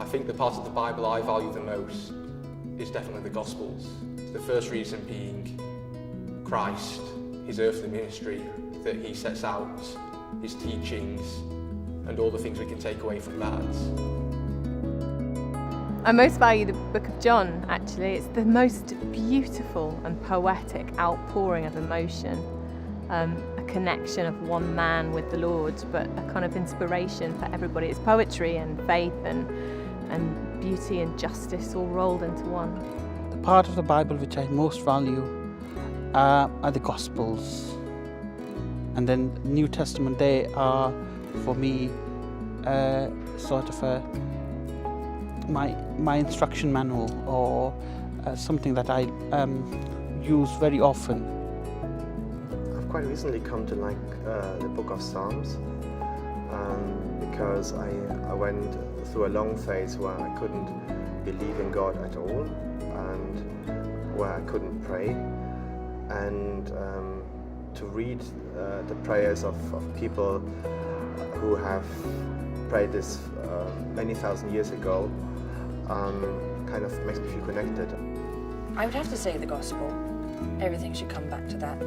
I think the part of the Bible I value the most is definitely the Gospels. The first reason being Christ, his earthly ministry that he sets out, his teachings, and all the things we can take away from that. I most value the Book of John, actually. It's the most beautiful and poetic outpouring of emotion. A connection of one man with the Lord, but a kind of inspiration for everybody. It's poetry and faith and beauty and justice all rolled into one. The part of the Bible which I most value are the Gospels. And then New Testament, they are, for me, sort of my instruction manual, or something that I use very often. I've quite recently come to like the Book of Psalms because I went through a long phase where I couldn't believe in God at all, and where I couldn't pray, and to read the prayers of people who have prayed this many thousand years ago kind of makes me feel connected. I would have to say the Gospel. Everything should come back to that,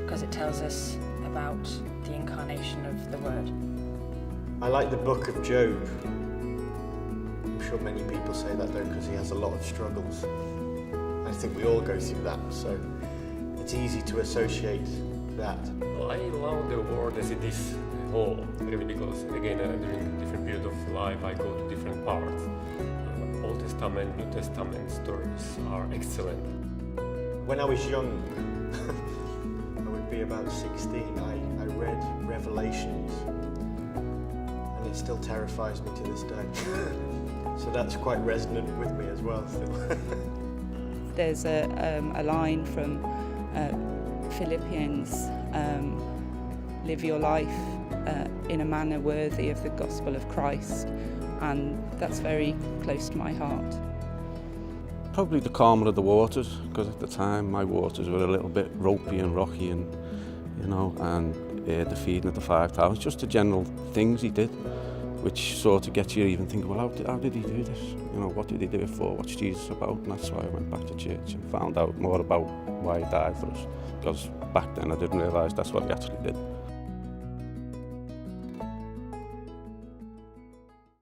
because it tells us about the incarnation of the Word. I like the Book of Job. I'm sure many people say that though, because he has a lot of struggles. I think we all go through that, so it's easy to associate that. I love the world as it is whole, really, because again, during different periods of life, I go to different parts. Old Testament, New Testament stories are excellent. When I was young, I would be about 16, I read Revelations, and it still terrifies me to this day. So that's quite resonant with me as well. There's a line from Philippians, live your life in a manner worthy of the gospel of Christ, and that's very close to my heart. Probably the calmer of the waters, because at the time my waters were a little bit ropey and rocky, and and the feeding of the 5,000, just the general things he did, which sort of gets you even thinking, well, how did he do this? What did he do it for? What's Jesus about? And that's why I went back to church and found out more about why he died for us, because back then I didn't realise that's what he actually did.